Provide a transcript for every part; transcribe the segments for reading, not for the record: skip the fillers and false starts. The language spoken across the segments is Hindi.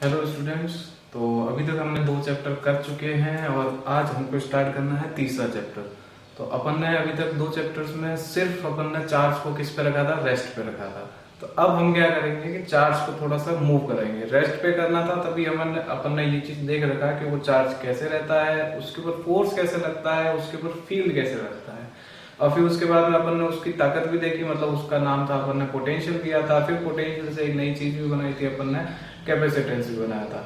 Hello students. तो अभी तक हमने 2 चैप्टर कर चुके हैं और आज हमको स्टार्ट करना है तीसरा चैप्टर। तो अपन ने अभी तक 2 चैप्टर्स में सिर्फ अपन ने चार्ज को किस पे रखा था, रेस्ट पे रखा था। तो अब हम क्या करेंगे कि चार्ज को थोड़ा सा मूव करेंगे। रेस्ट पे करना था तभी अपन ने ये चीज देख रखा कि वो चार्ज कैसे रहता है, उसके ऊपर फोर्स कैसे लगता है, उसके ऊपर फील्ड कैसे लगता है। और फिर उसके बाद में अपन ने उसकी ताकत भी देखी, मतलब उसका नाम था, अपन ने पोटेंशियल दिया था। फिर पोटेंशियल से एक नई चीज भी बनाई थी अपन ने, कैपेसिटेंस भी बनाया था।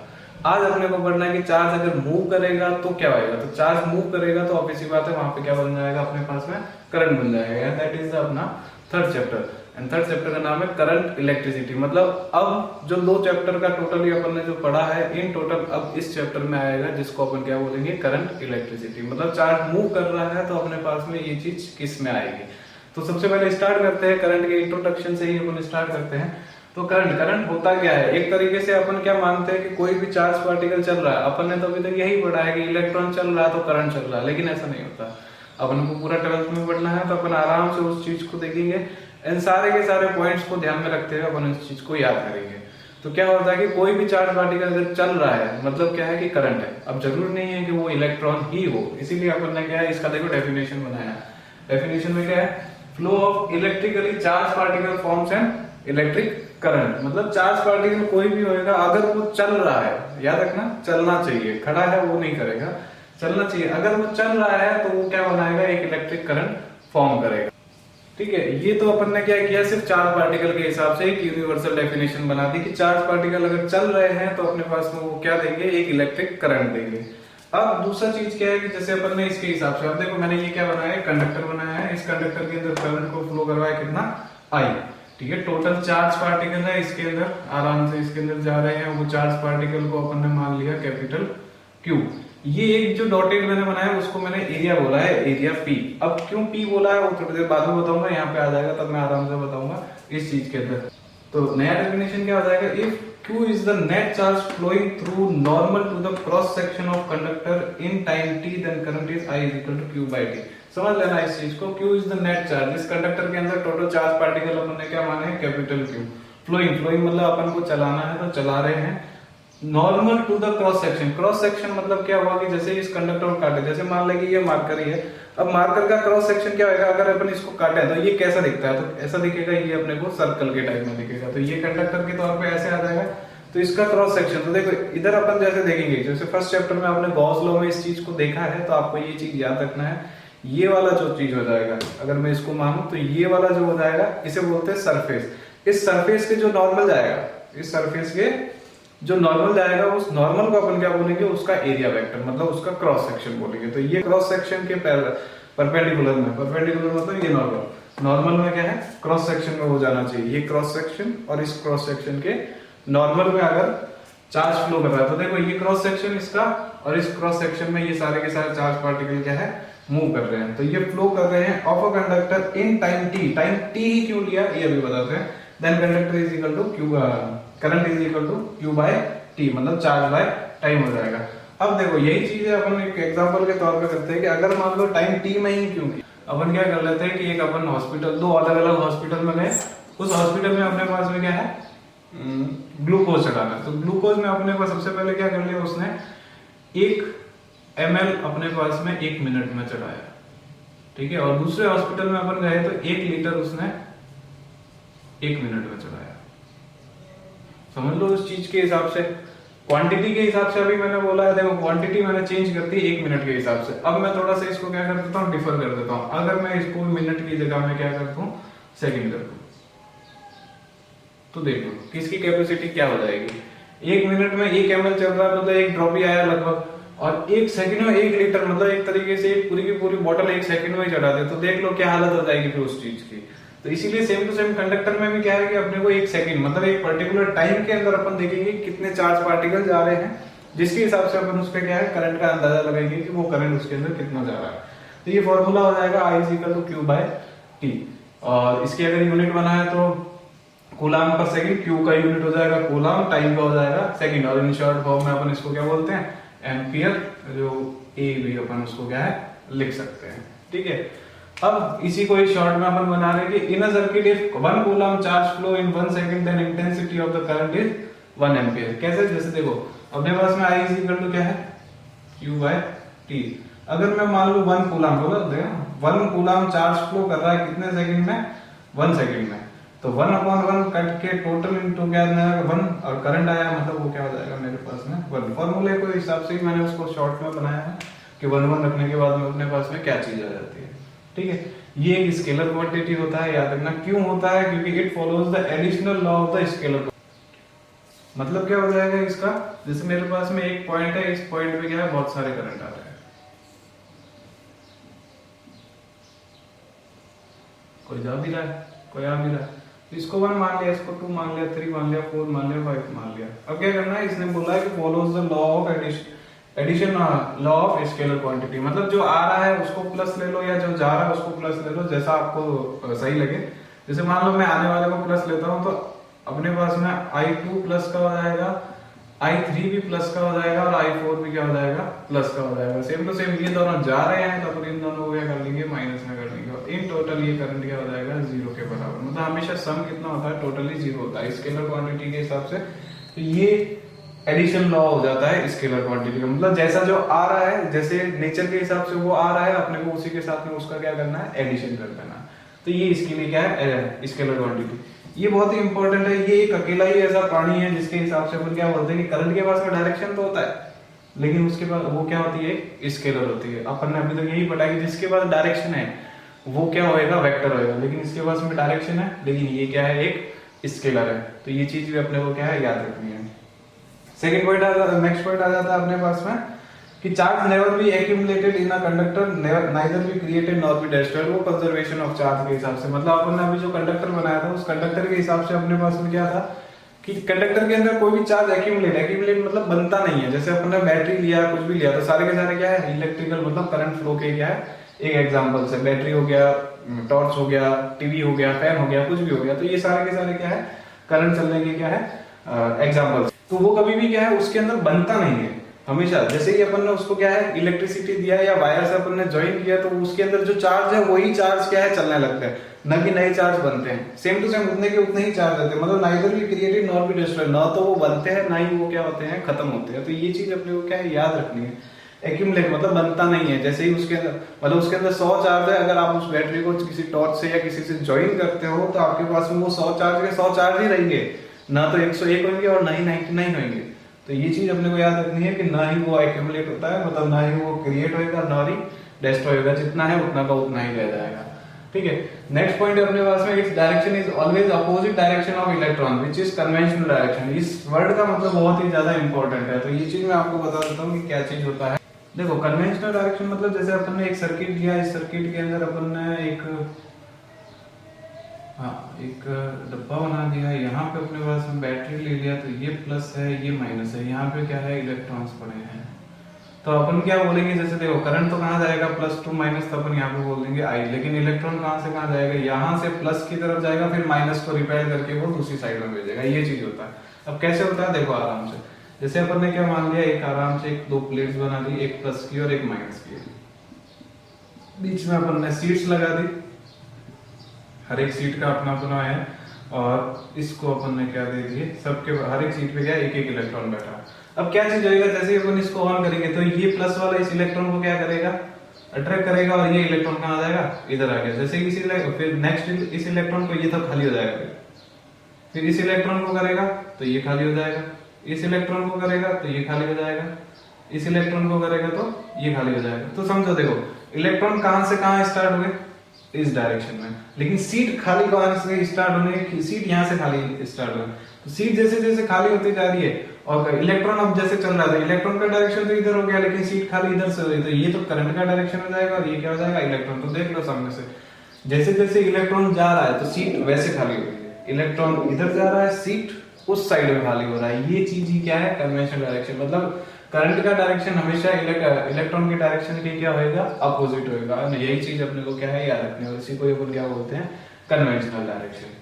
आज अपने को पढ़ना है कि चार्ज अगर मूव करेगा तो क्या होगा। तो चार्ज मूव करेगा तो ऑब्वियस सी बात है, वहां पे क्या बन जाएगा, अपने पास में करंट बन जाएगा। दैट इज अपना third chapter. And third chapter का नाम है करंट इलेक्ट्रिसिटी। मतलब अब जो 2 चैप्टर का टोटली अपन ने जो पढ़ा है, इन टोटल अब इस चैप्टर में आएगा जिसको अपन क्या बोलेंगे, करंट इलेक्ट्रिसिटी। मतलब चार्ज मूव कर रहा है तो अपने पास में ये चीज किस में आएगी। तो सबसे पहले स्टार्ट करते हैं करंट के इंट्रोडक्शन से ही अपन स्टार्ट करते हैं। तो करंट करंट होता क्या है, एक तरीके से अपन क्या मानते हैं कि कोई भी चार्ज पार्टिकल चल रहा है। अपन ने तो अभी तक यही पढ़ा है कि इलेक्ट्रॉन चल रहा है तो करंट चल रहा है, लेकिन ऐसा नहीं होता। अपन को पूरा 12th में पढ़ना है तो अपन आराम से उस चीज को देखेंगे, इन सारे के सारे पॉइंट्स को ध्यान में रखते हुए अपन इस चीज को याद करेंगे। तो क्या होता है कि कोई भी चार्ज पार्टिकल अगर चल रहा है मतलब क्या है कि करंट है। अब जरूर नहीं है कि वो इलेक्ट्रॉन ही हो, इसीलिए अपन ने क्या है, इसका देखो डेफिनेशन बनाया। डेफिनेशन में क्या है, flow of electrically charge particle forms an electric current. मतलब चार्ज पार्टिकल कोई भी होएगा, अगर वो चल रहा है, याद रखना चलना चाहिए, खड़ा है वो नहीं करेगा, चलना चाहिए। अगर वो चल रहा है तो वो क्या बनाएगा, एक इलेक्ट्रिक करंट फॉर्म करेगा। ठीक है, ये तो अपन ने क्या किया, सिर्फ चार्ज पार्टिकल के हिसाब से एक यूनिवर्सल डेफिनेशन बना दी कि चार्ज पार्टिकल अगर चल रहे हैं तो अपने पास में वो क्या देंगे, एक इलेक्ट्रिक करंट देंगे। अब दूसरा चीज क्या है कि जैसे अपन ने इसके हिसाब से, अब देखो मैंने ये क्या बनाया है, कंडक्टर बनाया है। इस कंडक्टर के अंदर करंट को फ्लो करवाया कितना, आई। ठीक है, टोटल चार्ज पार्टिकल है इसके अंदर, आराम से इसके अंदर जा रहे हैं। वो चार्ज पार्टिकल को अपन ने मान लिया कैपिटल क्यू। ये एक जो डॉटेड मैंने बनाया उसको मैंने एरिया बोला है, एरिया पी। अब क्यों पी बोला है वो थोड़ी देर बाद में बताऊंगा, यहाँ पे आ जाएगा तब मैं आराम से बताऊंगा इस चीज के अंदर। तो नया डेफिनेशन क्या हो जाएगा, if Q is the net charge flowing through normal to the cross section of conductor in time t, then current is I is equal to Q by T। समझ लेना इस चीज को, Q is the net charge। इस कंडक्टर के अंदर टोटल चार्ज पार्टिकल अपन ने क्या माने हैं, कैपिटल Q। फ्लोइंग फ्लोइंग मतलब अपन को चलाना है तो चला रहे हैं। Normal to the cross section, cross section मतलब क्या हुआ कि जैसे इस कंडक्टर को काटे, जैसे मान लें कि ये मार्कर ही है। अब मार्कर का क्रॉस सेक्शन क्या होगा, अगर अपन इसको काटे तो ये कैसा दिखता है, तो ऐसा दिखेगा, ये अपने को सर्कल के टाइप में दिखेगा। तो ये कंडक्टर के तौर पे ऐसे आ जाएगा। तो इसका क्रॉस सेक्शन, तो देखो इधर अपन जैसे देखेंगे, जैसे फर्स्ट चैप्टर में आपने गॉस लॉ में इस चीज को देखा है, तो आपको ये चीज याद रखना है। ये वाला जो चीज हो जाएगा, अगर मैं इसको मानूं तो ये वाला जो हो जाएगा इसे बोलते हैं सरफेस। इस सरफेस के जो नॉर्मल जाएगा, इस सरफेस के जो नॉर्मल जाएगा, उस नॉर्मल को अपन क्या बोलेंगे, उसका एरिया वेक्टर, मतलब उसका क्रॉस सेक्शन बोलेंगे। तो ये क्रॉस सेक्शन के परपेंडिकुलर में, परपेंडिकुलर मतलब ये नॉर्मल, नॉर्मल में क्या है, क्रॉस सेक्शन में हो जाना चाहिए ये क्रॉस सेक्शन, और इस क्रॉस सेक्शन के नॉर्मल में अगर चार्ज फ्लो कर रहा है तो देखो ये क्रॉस सेक्शन इसका, और इस क्रॉस सेक्शन में ये सारे के सारे चार्ज पार्टिकल क्या है, मूव कर रहे हैं। तो ये फ्लो कर रहे हैं of a conductor in time t. Time t ही क्यों लिया ये अभी बताते हैं। Then conductor is equal to q, current is equal to Q by t, मतलब चार्ज बाय टाइम हो जाएगा। अब देखो यही चीज है, अपन एक एग्जांपल के तौर पे करते हैं कि अगर मान लो टाइम टी में ही क्यों, अपन क्या कर लेते हैं कि एक अपन हॉस्पिटल, 2 अलग अलग हॉस्पिटल में गए। उस हॉस्पिटल में अपने पास में क्या है, ग्लूकोज चढ़ाना। तो ग्लूकोज में अपने को सबसे पहले क्या कर लिया, उसने 1 ml अपने पास में 1 मिनट में चढ़ाया। ठीक है, और दूसरे हॉस्पिटल में अपन गए तो 1 लीटर उसने 1 मिनट में चढ़ाया। समझ लो उस चीज के हिसाब से, क्वांटिटी के हिसाब से अभी मैंने बोला है, देखो क्वांटिटी मैंने चेंज कर दी 1 मिनट के हिसाब से। अब मैं थोड़ा सा इसको क्या कर देता हूँ, डिफर कर देता हूँ। अगर मैं इसको मिनट की जगह में क्या करता हूँ, सेकंड कर दूं, तो देखो किसकी कैपेसिटी क्या हो जाएगी। 1 मिनट में 1 ml चल रहा है, मतलब 1 ड्रॉप ही आया लगभग, और 1 सेकंड में 1 लीटर, मतलब एक तरीके से पूरी की पूरी बोतल 1 सेकंड में ही चढ़ा दे। तो देख लो क्या हालत हो जाएगी फिर उस चीज की। तो इसीलिए सेम टू सेम कंडक्टर में भी क्या है कि अपने को 1 सेकंड, मतलब एक पर्टिकुलर टाइम के अंदर अपन देखेंगे कितने चार्ज पार्टिकल जा रहे हैं, जिसके हिसाब से अपन उस पर क्या है, करंट का अंदाजा लगाएंगे कि वो करंट उसके अंदर कितना जा रहा है। तो ये फॉर्मूला हो जाएगा I is equal to Q by T. और इसकी अगर यूनिट बनाए तो कूलाम पर सेकंड, क्यू का यूनिट हो जाएगा कूलाम, टाइम का हो जाएगा सेकंड, और इन शॉर्ट फॉर्म में अपन इसको क्या बोलते हैं, एम्पियर, जो ए भी अपन उसको क्या है लिख सकते हैं। ठीक है, अब इसी को ही शॉर्ट में अपन बना रहे कि in a circuit if 1 coulomb charge flow in 1 second then intensity of the current is 1 ampere. कैसे? जैसे देखो अपने पास में आई इज इक्वल टू क्या है, Q बाय टी। अगर मैं मान लू 1 कूलम, बोला देखो 1 कूलम चार्ज फ्लो कर रहा है कितने सेकंड में, 1 सेकंड में, तो 1/1 कट के टोटल इनटू क्या है 1, और करंट आया मतलब वो क्या हो जाएगा मेरे पास में 1। फॉर्मूले के हिसाब से ही मैंने उसको शॉर्ट में बनाया है कि 1 रखने के बाद में अपने पास में क्या चीज आ जाती है। ठीक है, ये एक स्केलर क्वांटिटी होता है, याद रखना। क्यों होता है? क्योंकि it follows the additional law of the scalar. मतलब क्या हो जाएगा इसका, जैसे मेरे पास में एक पॉइंट है, इस पॉइंट पे क्या है बहुत सारे करंट आ रहे हैं, कोई जा भी रहा है कोई आ भी रहा है, इसको 1 मान लिया, इसको 2 मान लिया, 3 मान लिया, 4 मान लिया, 5 मान लिया। अब क्या करना है, इसने बोला है कि follows the law of addition law of scalar quantity. मतलब जो आ रहा है उसको प्लस ले लो या जो जा रहा है उसको प्लस ले लो, जैसा आपको सही लगे। जैसे मान लो मैं आने वाले को प्लस लेता हूँ तो अपने पास में I2 प्लस का हो जाएगा, I3 भी प्लस का हो जाएगा और I4 भी क्या हो जाएगा, प्लस का हो जाएगा। सेम टू सेम ये दोनों जा रहे हैं तो अपन इन दोनों को क्या कर लेंगे, माइनस में कर लेंगे। इन टोटल ये करंट क्या हो जाएगा, 0 के बराबर। मतलब हमेशा सम कितना होता है, टोटली 0 होता है स्केलर क्वांटिटी के हिसाब से। तो ये एडिशन लॉ हो जाता है स्केलर क्वांटिटी का। मतलब जैसा जो आ रहा है, जैसे नेचर के हिसाब से वो आ रहा है, अपने को उसी के साथ में उसका क्या करना है, एडिशन कर देना। तो ये इसके लिए क्या है, स्केलर क्वांटिटी। ये बहुत ही इंपॉर्टेंट है। ये एक अकेला ही ऐसा प्राणी है जिसके हिसाब से अपन क्या बोलते हैं कि करंट के पास में डायरेक्शन तो होता है, लेकिन उसके पास वो क्या होती है, स्केलर होती है। अपन ने अभी तक यही पढ़ा कि जिसके पास डायरेक्शन है वो क्या होएगा, वेक्टर होएगा, लेकिन इसके पास में डायरेक्शन है लेकिन ये क्या है, एक स्केलर है। तो ये चीज भी अपने को क्या है, याद रखनी है। सेकंड पॉइंट आ जाता है, नेक्स्ट पॉइंट आ जाता है अपने पास में कि charge never be accumulated in a conductor, neither be created nor be destroyed. वो कंजर्वेशन ऑफ चार्ज के हिसाब से, मतलब अपन ने अभी जो कंडक्टर बनाया था उस कंडक्टर के हिसाब से अपने पास में क्या था कि कंडक्टर के अंदर कोई भी चार्ज एक्यूमुलेट मतलब बनता नहीं है। जैसे अपन ने बैटरी लिया, कुछ भी लिया, तो सारे के सारे क्या है, इलेक्ट्रिकल मतलब करंट फ्लो के क्या है, एक एग्जांपल से बैटरी हो गया, टॉर्च हो गया, टीवी हो गया, फैन हो गया, कुछ भी हो गया, तो ये सारे के सारे क्या है, करंट चलने के क्या है एग्जांपल। तो वो कभी भी क्या है, उसके अंदर बनता नहीं है हमेशा। जैसे कि अपन ने उसको क्या है, इलेक्ट्रिसिटी दिया या वायर से अपन ने ज्वाइन किया, तो उसके अंदर जो चार्ज है वही चार्ज क्या है, चलने लगता है, न कि नए चार्ज बनते हैं। सेम टू सेम उतने के उतने ही चार्ज रहते हैं। मतलब neither be created nor be destroyed, ना तो वो बनते हैं ना ही वो क्या होते हैं, खत्म होते हैं। तो ये चीज अपने को क्या है, याद रखनी है। एक्यूमुलेट मतलब बनता नहीं है। जैसे ही उसके अंदर मतलब उसके अंदर 100 चार्ज है, अगर आप उस बैटरी को किसी टॉर्च से या किसी से ज्वाइन करते हो तो आपके पास में वो 100 चार्ज के 100 चार्ज ही रहेंगे, ना तो 101 होंगे और ना ही 99 होंगे। तो ये चीज अपने को याद रखनी है कि ना ही वो एक्यूमुलेट होता है, मतलब ना ही वो क्रिएट होएगा, ना ही डिस्ट्रॉय होगा। जितना है उतना का उतना ही रह जाएगा। ठीक है, नेक्स्ट पॉइंट अपने पास में, its direction is always opposite direction of electron which is conventional direction. इस वर्ड का मतलब बहुत ही ज्यादा इंपॉर्टेंट है। तो ये चीज मैं आपको बता देता हूँ कि क्या चीज होता है। देखो कन्वेंशनल डायरेक्शन मतलब जैसे अपन ने एक सर्किट लिया, इस सर्किट के अंदर अपन ने एक डब्बा बना दिया, यहाँ पे अपने पास में बैटरी ले लिया, तो ये प्लस है ये माइनस है, यहाँ पे क्या है, इलेक्ट्रॉन्स पड़े हैं। तो अपन क्या बोलेंगे, जैसे देखो करंट तो कहाँ जाएगा, प्लस टू माइनस, तो अपन यहाँ पे बोल देंगे आई। लेकिन इलेक्ट्रॉन कहाँ से कहाँ जाएगा, यहाँ से प्लस की तरफ जाएगा, फिर माइनस को रिपेल करके वो दूसरी साइड में भेजेगा। ये चीज होता है। अब कैसे होता है, देखो आराम से। जैसे अपन ने क्या मान लिया, एक आराम से एक 2 प्लेट्स बना दी, एक प्लस की और एक माइनस की, बीच में अपन ने सीट्स लगा दी, हर एक सीट का अपना अपना है, और इसको अपन ने क्या दे दिए, सबके हर एक सीट पे क्या एक एक इलेक्ट्रॉन बैठा। अब क्या चीज होएगा, जैसे ही अपन इसको ऑन करेंगे तो ये प्लस वाला इस इलेक्ट्रॉन को क्या करेगा, अट्रैक्ट करेगा, और ये इलेक्ट्रॉन कहाँ आ जाएगा, इधर आ गया। जैसे इसी फिर नेक्स्ट इस इलेक्ट्रॉन को ये तो खाली हो जाएगा, फिर इस इलेक्ट्रॉन को करेगा तो ये खाली हो जाएगा, इस इलेक्ट्रॉन को करेगा तो ये खाली हो जाएगा, इस इलेक्ट्रॉन को करेगा तो ये खाली हो जाएगा। तो समझो देखो इलेक्ट्रॉन कहां से कहां स्टार्ट हुए, इस डायरेक्शन में, लेकिन सीट खाली कहां से स्टार्ट होने की, सीट यहां से खाली स्टार्ट हुई। तो सीट जैसे जैसे खाली होती जा रही है, और इलेक्ट्रॉन अब जैसे चल रहा था, इलेक्ट्रॉन का डायरेक्शन तो इधर हो गया, लेकिन सीट खाली इधर से हो रही, तो ये तो करंट का डायरेक्शन हो जाएगा, और ये क्या हो जाएगा, इलेक्ट्रॉन। तो देख लो सामने से, जैसे जैसे इलेक्ट्रॉन जा रहा है तो सीट वैसे खाली हो रही है, इलेक्ट्रॉन इधर जा रहा है, सीट उस साइड में खाली हो रहा है। ये चीज ही क्या है, कन्वेंशनल डायरेक्शन। मतलब करंट का डायरेक्शन हमेशा इलेक्ट्रॉन के डायरेक्शन के क्या होएगा, अपोजिट होएगा। यही चीज अपने को क्या है, याद रखनी है। इसी को अपन क्या बोलते हैं, कन्वेंशनल डायरेक्शन।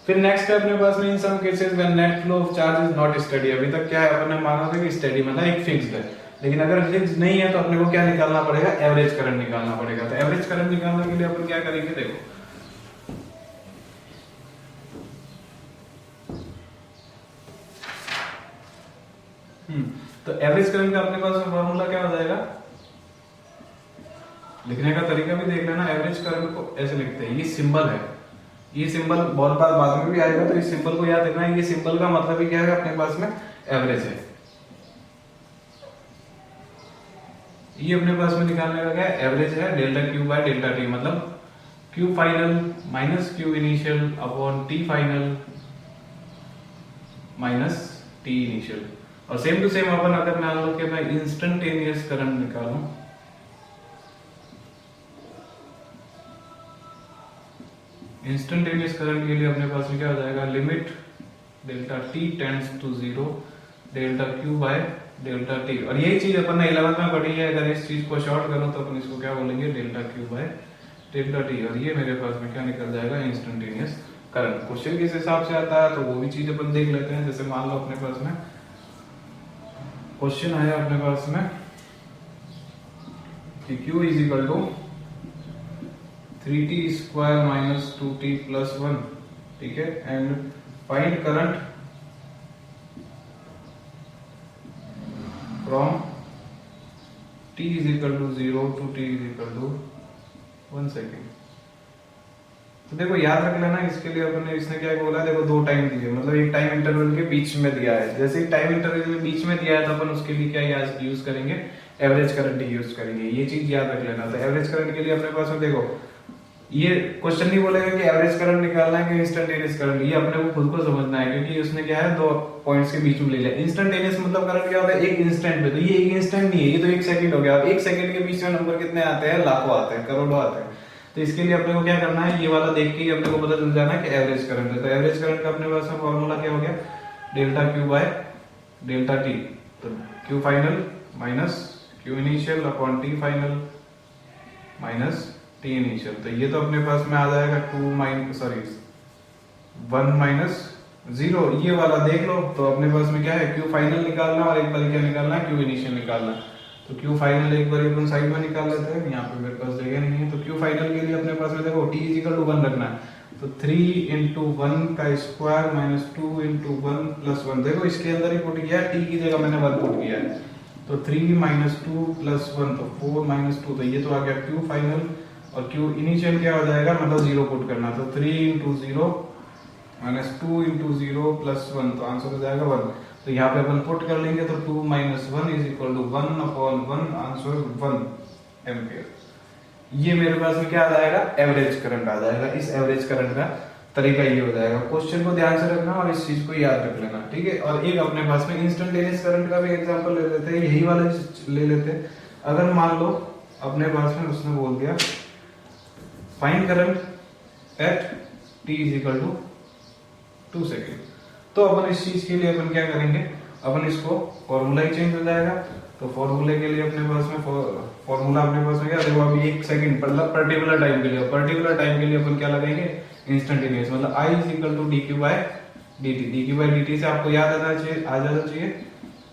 फिर नेक्स्ट है अपने पास में, in some cases when net flow of charge is not study. अभी तक क्या है, अपन ने माना था कि स्टडी मतलब एक फिक्स्ड है, लेकिन अगर फिक्स नहीं है तो अपने को क्या निकालना पड़ेगा, एवरेज करंट निकालना पड़ेगा। तो एवरेज करंट निकालने के लिए अपन क्या करेंगे, देखो तो एवरेज करंट का अपने पास फॉर्मूला क्या हो जाएगा, लिखने का तरीका भी देख लेना। एवरेज करंट को ऐसे लिखते हैं, ये सिंबल है, ये सिंबल बहुत बार बाद में भी आएगा, तो इस सिंबल को याद रखना है। ये सिंबल का मतलब ही क्या है, अपने पास में एवरेज है। ये अपने पास में निकालने का क्या है, एवरेज है delta q by delta t, मतलब q final minus q initial upon t final minus t initial. और सेम टू सेम अपन अगर मान लो कि मैं इंस्टेंटेनियस करंट निकालूं, इंस्टेंटेनियस करंट के लिए अपने पास में क्या हो जाएगा, limit delta t tends to 0 delta q by delta t. और यही चीज अपन ने 11th में पढ़ी है, अगर इस चीज को शॉर्ट करो तो अपन इसको क्या बोलेंगे, delta q by delta t. और ये मेरे पास में क्या निकल जाएगा, इंस्टेंटेनियस करंट। क्वेश्चन किस हिसाब से आता है तो वो भी चीज अपन देख लेते हैं। जैसे मान लो अपने पास में क्वेश्चन आया अपने पास में कि Q is equal to 3t square minus 2t plus 1, ठीक है, and find current from t is equal to 0 to t is equal to 1 second. तो देखो याद रख लेना, इसके लिए अपन ने इसने क्या बोला, देखो दो टाइम दिए, मतलब एक टाइम इंटरवल के बीच में दिया है। जैसे टाइम इंटरवल के बीच में दिया है तो अपन उसके लिए क्या यूज करेंगे, एवरेज करंट यूज करेंगे। ये चीज याद रख लेना। तो एवरेज करंट के लिए अपने पास में देखो, ये क्वेश्चन नहीं बोलेगा कि एवरेज करंट निकालना है कि इंस्टेंटेनियस करंट, ये अपने को खुद को समझना है, क्योंकि उसने क्या है, दो पॉइंट्स के बीच में ले लिया। इंस्टेंटेनियस मतलब करंट क्या होता है, एक इंस्टेंट पे, तो ये एक इंस्टेंट नहीं है, ये तो एक सेकंड हो गया। अब एक सेकंड के बीच में नंबर कितने आते हैं, लाखों आते हैं, करोड़ों आते हैं। तो इसके लिए अपने को क्या करना है, ये वाला देख के ही अपने को पता चल जाना है कि एवरेज करंट है। तो एवरेज करंट का अपने पास में फॉर्मूला क्या हो गया, delta q by delta t. तो q final minus q initial upon t final minus t initial. तो ये तो अपने पास में आ जाएगा 1 माइनस 0, ये वाला देख लो। तो अपने पास में क्या है, क्यू फाइनल निकालना और एक बार क्या निकालना है, क्यू इनिशियल निकालना। तो क्यू फाइनल एक बार अपन साइड में निकाल लेते हैं, यहाँ पे मेरे पास जगह नहीं है। तो क्यू फाइनल के लिए अपने पास में देखो t इक्वल टू 1 रखना है, तो 3 इंटू 1 का स्क्वायर माइनस 2 इंटू 1 प्लस 1। देखो इसके अंदर ही पुट किया है, t की जगह मैंने 1 पुट किया है। तो 3 माइनस 2 प्लस 1, तो 4 माइनस 2, तो ये तो आ गया क्यू फाइनल। और क्यू इनिशियल क्या हो जाएगा, मतलब 0 पुट करना, तो 3 इंटू 0 माइनस 2 इंटू 0 प्लस 1, तो आंसर हो जाएगा 1। तो यहाँ पे अपन पुट कर लेंगे, तो 2 माइनस 1 is equal to 1 upon 1, answer 1 ampere. ये मेरे पास में क्या आ जाएगा, एवरेज करंट आ जाएगा। इस एवरेज करंट का तरीका ये हो जाएगा। क्वेश्चन को ध्यान से रखना और इस चीज को याद रख लेना, ठीक है। और एक अपने पास में इंस्टेंटेनियस करंट का भी एग्जांपल ले लेते हैं, यही वाला ले लेते हैं। अगर मान लो अपने पास में उसने बोल दिया find current at t is equal to 2 second, तो अपन इस चीज के लिए अपन क्या करेंगे, अपन इसको फॉर्मूला ही चेंज हो जाएगा। तो फॉर्मूले के लिए अपने पास में फॉर्मूला अपने पास में क्या, देखो अभी 1 सेकंड मतलब पर्टिकुलर टाइम के लिए अपन क्या लगाएंगे, इंस्टेंटेनियस, मतलब i is equal to D Q by D T से आपको याद आ जाना चाहिए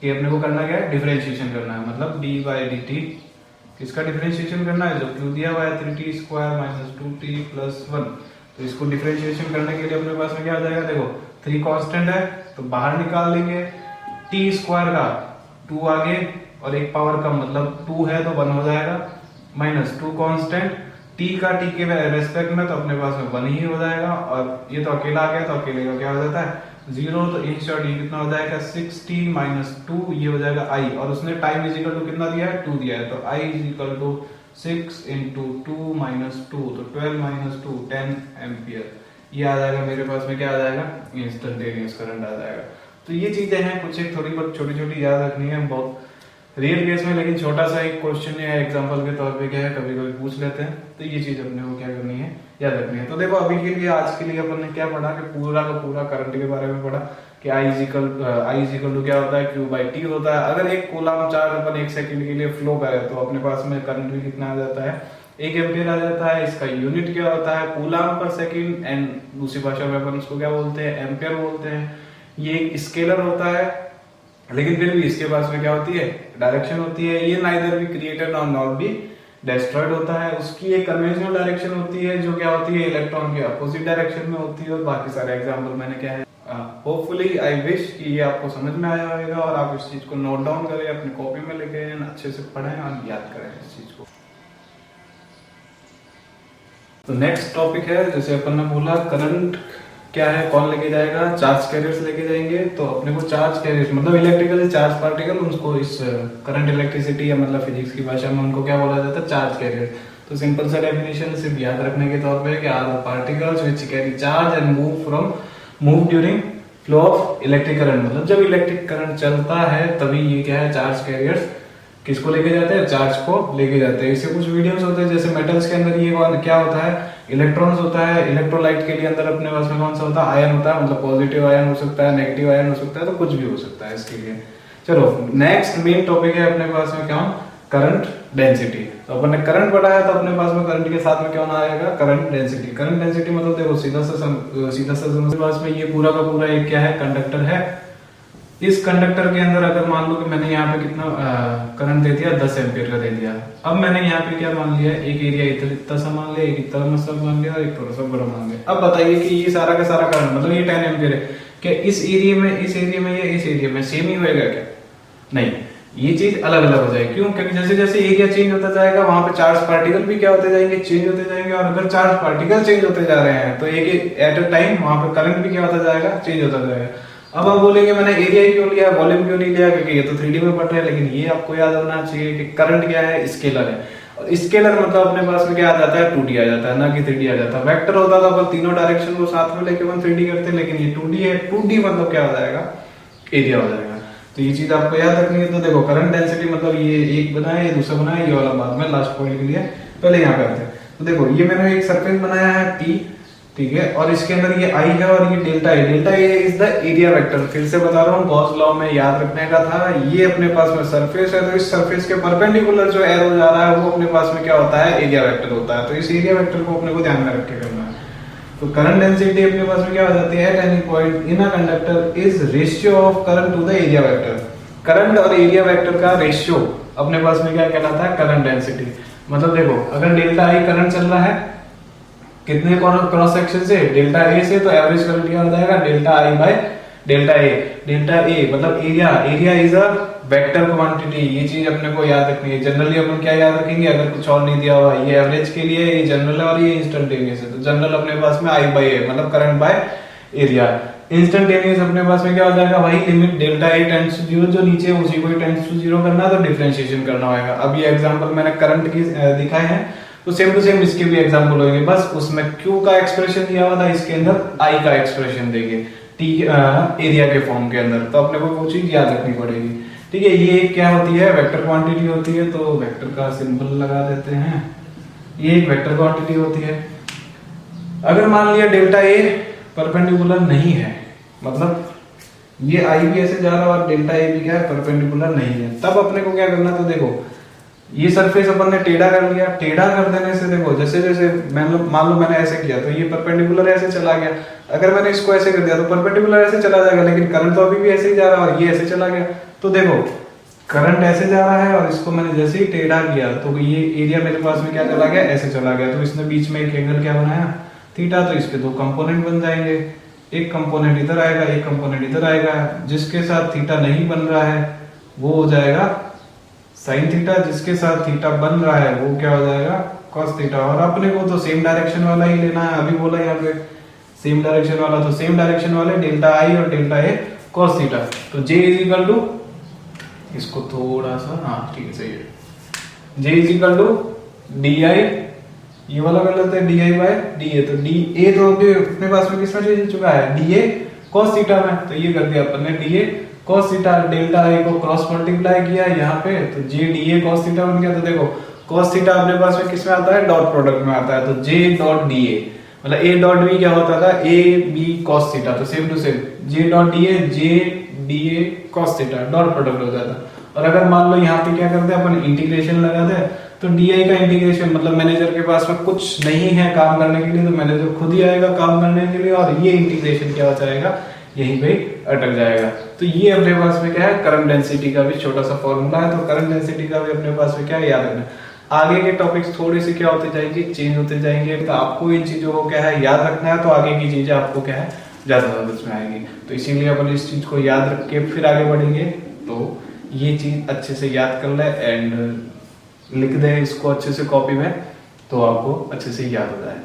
कि अपने को करना क्या है, डिफरेंशिएशन करना है। मतलब डी बाय डी टी किसका डिफरेंशिएशन करना है, जो क्यू दिया हुआ है 3t square minus 2t plus 1। तो इसको डिफरेंशिएशन करने के लिए अपने पास में क्या आ जाएगा, देखो 3 कांस्टेंट है तो बाहर निकाल लेंगे, t स्क्वायर का 2 आगे और एक पावर कम, मतलब 2 है तो 1 हो जाएगा, माइनस 2 कांस्टेंट t का t के रेस्पेक्ट में, तो अपने पास में 1 ही हो जाएगा। और ये तो अकेला आ गया, तो अकेले का क्या हो जाता है 0, तो इन शॉर्ट ये कितना हो जाएगा 6t माइनस 2, ये हो जाएगा i। और उसने टाइम इज इक्वल टू कितना दिया है, 2 दिया है, तो i is equal to 6 into 2 minus 2, तो 12 माइनस 2 10 एम्पियर। ये आ जाएगा मेरे पास में, क्या आ जाएगा, इंस्टेंटेनियस करंट आ जाएगा। तो ये चीजें हैं कुछ एक थोड़ी बहुत छोटी छोटी याद रखनी है, बहुत रियल केस में, लेकिन छोटा सा एक क्वेश्चन या एग्जांपल के तौर पे क्या है कभी कभी पूछ लेते हैं। तो ये चीज अपने को क्या करनी है, याद रखनी है। तो देखो अभी के लिए आज के लिए अपन ने क्या पढ़ा कि पूरा का पूरा करंट के बारे में पढ़ा कि I इजिकल टू क्या होता है, Q बाई टी होता है। अगर एक कूलम चार्ज अपन 1 सेकंड के लिए फ्लो करे तो अपने पास में करंट भी कितना आ जाता है, 1 एम्पियर आ जाता है। इसका यूनिट क्या होता है, कूलम पर सेकंड, एंड दूसरी भाषा में अपन उसको क्या बोलते हैं, एम्पियर बोलते हैं। ये एक स्केलर होता है, लेकिन फिर भी इसके पास में क्या होती है, डायरेक्शन होती है। ये नाइदर भी क्रिएटेड नॉर बी डिस्ट्रॉयड होता है। उसकी एक कन्वेंशनल डायरेक्शन होती है जो क्या होती है, इलेक्ट्रॉन के अपोजिट डायरेक्शन में होती है। और बाकी सारे एग्जांपल मैंने क्या है होपफुली आई विश कि ये आपको समझ में आया होगा और आप इस चीज को नोट डाउन करें, अपनी कॉपी में लिखें, अच्छे से पढ़ें और याद करें इस चीज को। तो नेक्स्ट टॉपिक है, जैसे अपन ने बोला करंट क्या है, कौन लेके जाएगा, चार्ज कैरियर्स लेके जाएंगे। तो अपने को चार्ज कैरियर्स मतलब इलेक्ट्रिकल चार्ज पार्टिकल, उसको इस करंट इलेक्ट्रिसिटी या मतलब फिजिक्स की भाषा में उनको क्या बोला जाता है, चार्ज कैरियर। तो सिंपल सा डेफिनेशन सिर्फ याद रखने के तौर पे कि are the particles which carry charge and move during flow of electric current. मतलब जब इलेक्ट्रिक करंट चलता है तभी ये क्या है, चार्ज कैरियर्स किसको लेके जाते हैं, चार्ज को लेके जाते हैं। इससे कुछ वीडियोस होते हैं, जैसे मेटल्स के अंदर ये क्या होता है, इलेक्ट्रॉन्स होता है। इलेक्ट्रोलाइट के लिए अंदर अपने पास में कौन सा होता है, आयन होता है, मतलब पॉजिटिव आयन हो सकता है, नेगेटिव आयन हो सकता है, तो कुछ भी हो सकता है इसके लिए। चलो नेक्स्ट मेन टॉपिक है अपने पास में क्या, करंट डेंसिटी। तो अपन ने करंट पढ़ा है तो अपने पास में करंट के साथ में क्या होना आएगा, करंट डेंसिटी। करंट डेंसिटी मतलब देखो सीधा सा पास में ये पूरा का पूरा एक क्या है, कंडक्टर है। इस कंडक्टर के अंदर अगर मान लो कि मैंने यहाँ पे कितना करंट दे दिया, 10 एम्पियर का दे दिया। अब मैंने यहाँ पे क्या मान लिया, एक एरिया इतना सा मान लिया, एक इतना सा मान लिया और एक थोड़ा सा बड़ा मान लिया। अब बताइए कि ये सारा का सारा करंट मतलब ये 10 एम्पियर है, क्या इस एरिया में या इस एरिया में सेम ही होएगा क्या? नहीं, ये चीज अलग अलग हो जाएगी। क्यों? क्योंकि जैसे जैसे एरिया चेंज होता जाएगा वहां पे चार्ज पार्टिकल भी क्या होते जाएंगे, चेंज होते जाएंगे। और अगर चार्ज पार्टिकल चेंज होते जा रहे हैं तो एक एट अ टाइम वहां पे करंट भी क्या होता जाएगा, चेंज होता जाएगा। अब आप बोलेंगे मैंने एरिया ही क्यों लिया, वॉल्यूम क्यों नहीं लिया, क्योंकि ये तो 3D में पढ़ रहे हैं। लेकिन ये आपको याद होना चाहिए कि करंट क्या है, स्केलर है। और स्केलर मतलब अपने पास में क्या आ जाता है, 2D आ जाता है, ना कि 3D आ जाता है। वेक्टर होता था अपन तीनों डायरेक्शन को साथ में लेके अपन 3D करते हैं, लेकिन ये 2D है। 2D मतलब क्या हो जाएगा, एरिया हो जाएगा। तो ये चीज आपको याद रखनी है। तो देखो करंट डेंसिटी मतलब ये एक बनाया, ये दूसरा बनाया, ये वाला बाद में लास्ट पॉइंट के लिए, पहले यहाँ पे आते हैं। तो देखो ये मैंने एक सरफेस बनाया है T, ठीक है, और इसके अंदर ये I है और ये डेल्टा है। Delta A is the area vector. फिर से बता रहा हूँ, गॉस लॉ में याद रखने का था। ये अपने पास में सरफेस है, तो इस सरफेस के परपेंडिकुलर जो एरो जा रहा है वो अपने पास में क्या होता है, एरिया वेक्टर होता है। तो इस एरिया वेक्टर को अपने को ध्यान में रख के करना है। तो करंट डेंसिटी अपने पास में क्या हो जाती है, at any point in a conductor is ratio of current to the area vector. Current और एरिया वेक्टर का रेशियो अपने पास में क्या कहलाता है, करंट डेंसिटी। मतलब देखो अगर डेल्टा आई करंट चल रहा है कितने क्रॉस सेक्शन से, डेल्टा ए से, तो एवरेज करंट क्या हो जाएगा, delta I by delta A. Delta A मतलब area is a vector quantity. ये चीज अपने को याद रखनी है। जनरली अपन क्या याद रखेंगे, अगर कुछ और नहीं दिया हुआ, ये एवरेज के लिए, ये जनरल है और ये इंस्टेंटेनियस है। तो जनरल अपने पास में आई बाय ए मतलब करंट बाय एरिया। इंस्टेंटेनियस अपने पास में क्या हो जाएगा, वही limit delta A tends to 0 जो नीचे है उसी को टेंड्स टू 0 करना है, तो डिफरेंशिएशन करना होगा। अब ये एग्जांपल मैंने करंट की दिखाए हैं, तो सेम टू सेम इसके भी एग्जांपल होंगे। बस उसमें Q का एक्सप्रेशन दिया हुआ था, इसके अंदर I का एक्सप्रेशन देंगे T एरिया के फॉर्म के अंदर। तो अपने को वो चीज याद रखनी पड़ेगी, ठीक है। ये क्या होती है, वेक्टर क्वांटिटी होती है। तो वेक्टर का सिंबल लगा देते हैं, ये एक वेक्टर क्वांटिटी होती है। अगर मान लिया डेल्टा ए परपेंडिकुलर नहीं है, मतलब ये I भी ऐसे जा रहा है और डेल्टा ए भी क्या है, परपेंडिकुलर नहीं है, तब अपने को क्या करना। तो देखो ये सरफेस अपन ने टेढ़ा कर लिया। टेढ़ा कर देने से देखो जैसे जैसे मान लो मैंने ऐसे किया तो ये परपेंडिकुलर ऐसे चला गया। अगर मैंने इसको ऐसे कर दिया तो परपेंडिकुलर ऐसे चला जाएगा, लेकिन करंट तो अभी भी ऐसे ही जा रहा है और ये ऐसे चला गया। तो देखो करंट ऐसे जा रहा है और इसको मैंने जैसे ही टेढ़ा किया तो ये एरिया मेरे पास में क्या चला गया, ऐसे चला गया। तो इसने बीच में एक एंगल क्या बनाया, थीटा। तो इसके दो कंपोनेंट बन जाएंगे, एक कंपोनेंट इधर आएगा, एक कंपोनेंट इधर आएगा। जिसके साथ थीटा नहीं बन रहा है वो हो जाएगा साइन थीटा, जिसके साथ थीटा बन रहा है वो क्या हो जाएगा, कॉस थीटा। और अपने को तो सेम डायरेक्शन वाला ही लेना है, अभी बोला यहाँ पे सेम डायरेक्शन वाला, तो सेम डायरेक्शन वाले डेल्टा आई और डेल्टा ए कॉस थीटा। तो J इज इक्वल टू, इसको थोड़ा सा, हाँ ठीक है सही है, J is equal to D I, ये वाला कर लेते हैं D I by D A. तो डी ए तो अपने पास में किसमें चेंज हो चुका है, डी ए कॉस थीटा में। तो ये कर दिया अपन ने d A cos theta, delta A को क्रॉस मल्टीप्लाई किया यहाँ पे, तो J D A cos theta बन गया। तो देखो cos थीटा अपने पास में किसमें आता है, डॉट प्रोडक्ट में आता है। तो J डॉट डी ए मतलब A डॉट B क्या होता था, A B cos थीटा। तो same to same J dot D A, J D A cos theta dot product हो जाता। और अगर मान लो यहाँ पे क्या करते हैं अपन, इंटीग्रेशन लगा दे, तो डी आई का इंटीग्रेशन मतलब मैनेजर के पास में कुछ नहीं है काम करने के लिए, तो मैनेजर खुद ही आएगा काम करने के लिए और ये इंटीग्रेशन क्या हो जाएगा, यहीं पे अटक जाएगा। तो ये अपने पास में क्या है, करंट डेंसिटी का भी छोटा सा फॉर्मूला है। तो करंट डेंसिटी का भी अपने पास में क्या है, याद रखना। आगे के टॉपिक्स थोड़े से क्या होते जाएंगे, चेंज होते जाएंगे। तो आपको इन चीजों को क्या है याद रखना है, तो आगे की चीजें आपको क्या है ज़्यादा समझ में आएगी। तो इसीलिए अपन इस चीज़ को याद रख के फिर आगे बढ़ेंगे। तो ये चीज़ अच्छे से याद कर ले एंड लिख दे इसको अच्छे से कॉपी में, तो आपको अच्छे से याद हो जाए।